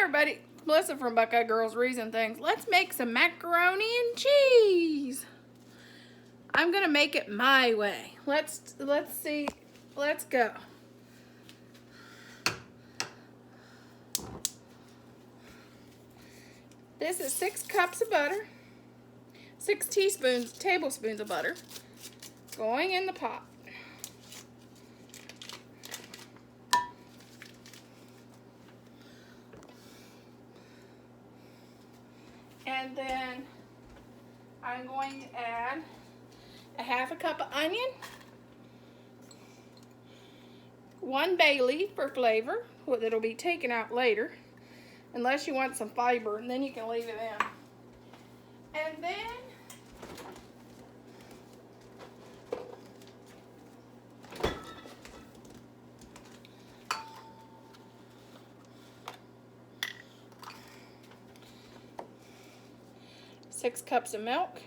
everybody, Melissa from Buckeye Girls Reason Things. Let's make some macaroni and cheese. I'm gonna make it my way. Let's see. Let's go. This is 6 cups of butter, 6 tablespoons of butter going in the pot. And then I'm going to add a 1/2 cup of onion, 1 bay leaf for flavor, that'll be taken out later, unless you want some fiber, and then you can leave it in. And then six cups of milk,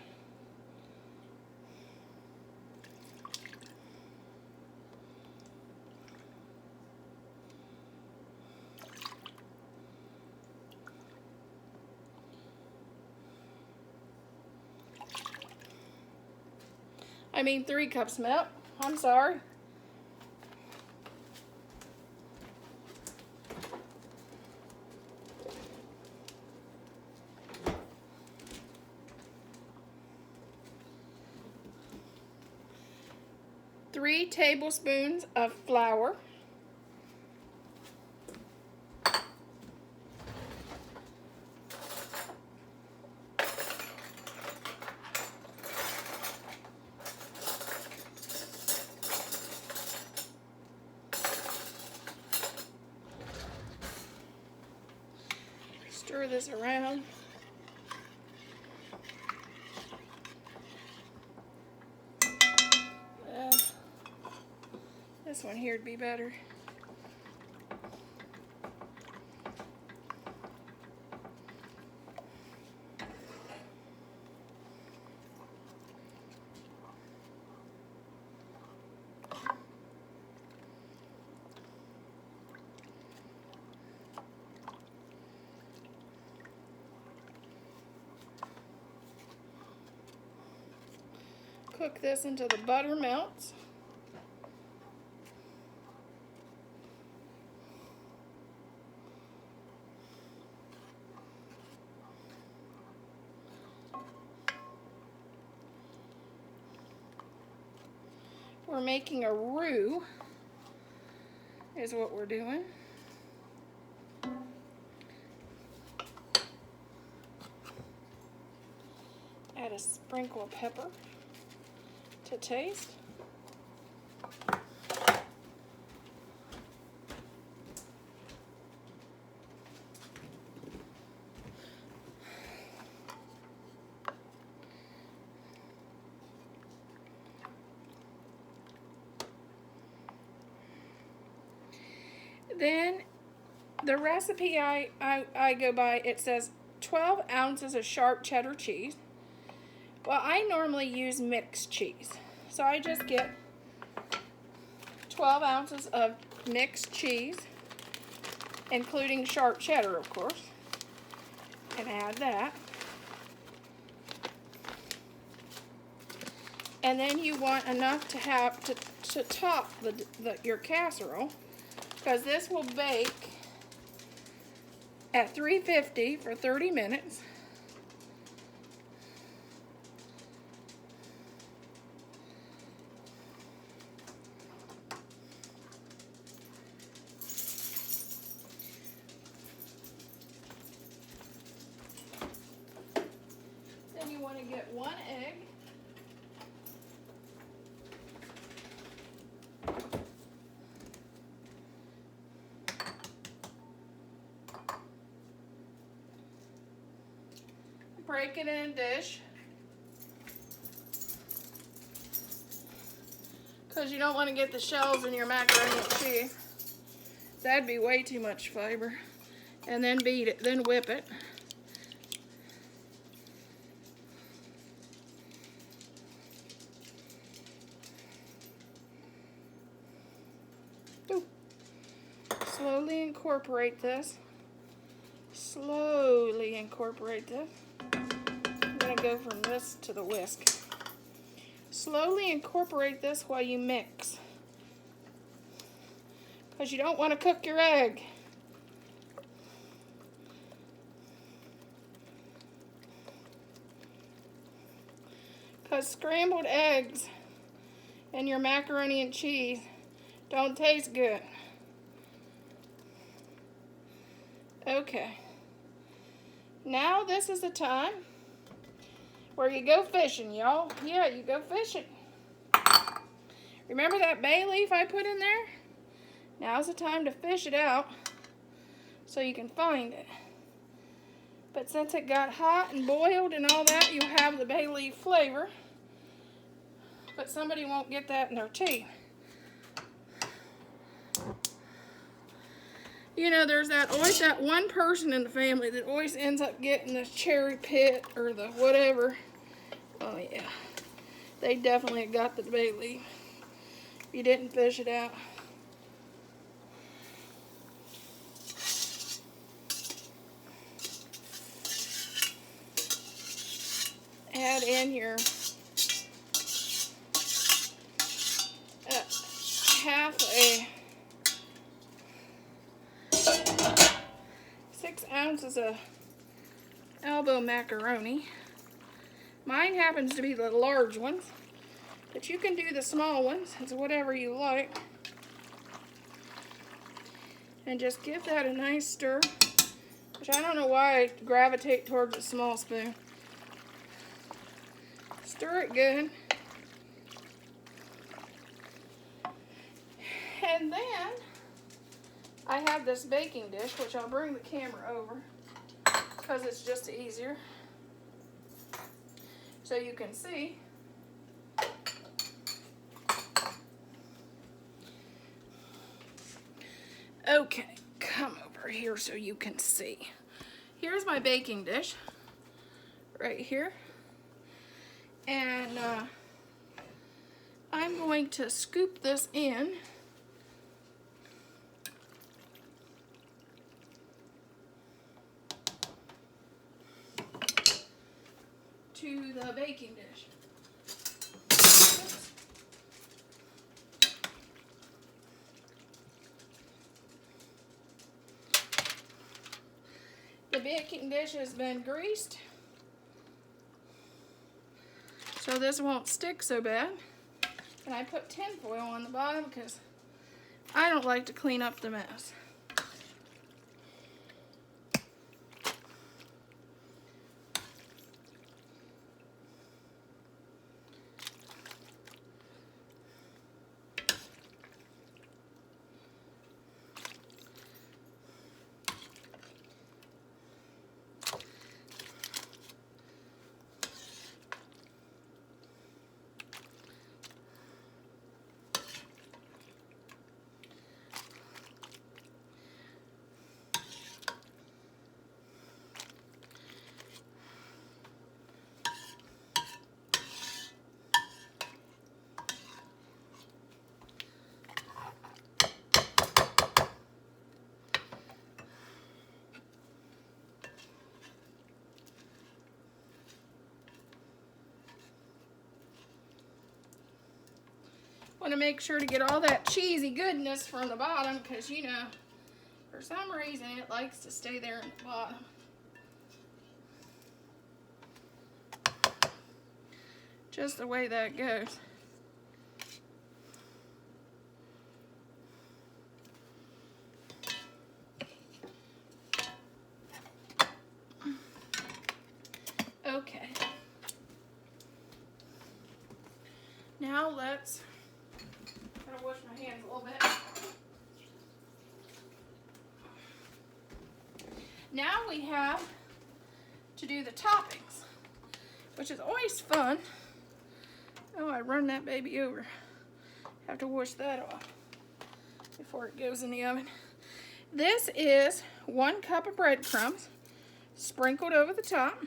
I mean 3 cups of milk, I'm sorry. Three tablespoons of flour. Stir this around. This one here would be better. Cook this until the butter melts. We're making a roux, is what we're doing. Add a sprinkle of pepper to taste. Then the recipe I go by, it says 12 ounces of sharp cheddar cheese. Well, I normally use mixed cheese. So I just get 12 ounces of mixed cheese, including sharp cheddar, of course, and add that. And then you want enough to have to top your casserole, because this will bake at 350 for 30 minutes. Then you want to get 1 egg. Break it in a dish, because you don't want to get the shells in your macaroni and cheese. That'd be way too much fiber. And then beat it, then whip it. Ooh. Slowly incorporate this Slowly incorporate this. I'm going to go from this to the whisk. Slowly incorporate this while you mix, because you don't want to cook your egg. Because scrambled eggs and your macaroni and cheese don't taste good. Okay. Now this is the time where you go fishing, y'all. Yeah, you go fishing. Remember that bay leaf I put in there? Now's the time to fish it out so you can find it. But since it got hot and boiled and all that, you'll have the bay leaf flavor. But somebody won't get that in their tea. You know, there's always that one person in the family that always ends up getting the cherry pit or the whatever. Oh yeah, they definitely got the bay leaf. If you didn't fish it out. Add in your half a 6 ounces of elbow macaroni. Mine happens to be the large ones, but you can do the small ones. It's whatever you like. And just give that a nice stir, which I don't know why I gravitate towards a small spoon. Stir it good. And then I have this baking dish, which I'll bring the camera over because it's just easier so you can see. Okay, come over here so you can see. Here's my baking dish right here. And I'm going to scoop this in to the baking dish. Oops. The baking dish has been greased, so this won't stick so bad. And I put tin foil on the bottom because I don't like to clean up the mess. Want to make sure to get all that cheesy goodness from the bottom because, you know, for some reason it likes to stay there in the bottom. Just the way that goes. Okay. Now let's wash my hands a little bit. Now we have to do the toppings, which is always fun. Oh, I run that baby over. Have to wash that off before it goes in the oven. This is 1 cup of breadcrumbs sprinkled over the top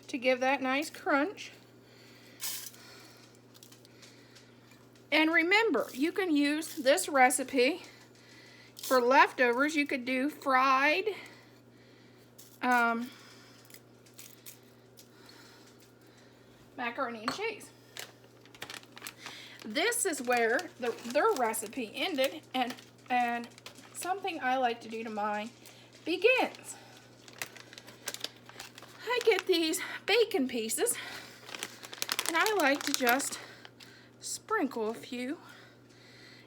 to give that nice crunch. And remember, you can use this recipe For leftovers, you could do fried macaroni and cheese. This is where their recipe ended, and something I like to do to mine begins. I get these bacon pieces, and I like to just sprinkle a few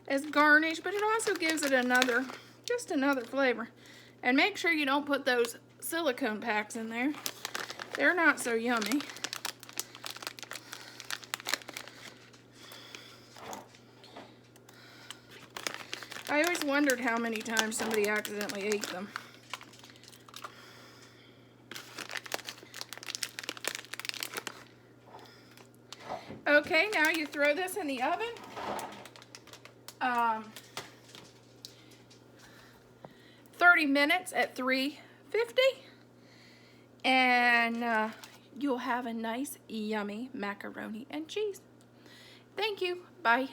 as garnish, but it also gives it just another flavor. And make sure you don't put those silicone packs in there. They're not so yummy. I always wondered how many times somebody accidentally ate them. Okay, now you throw this in the oven. 30 minutes at 350, and you'll have a nice, yummy macaroni and cheese. Thank you. Bye.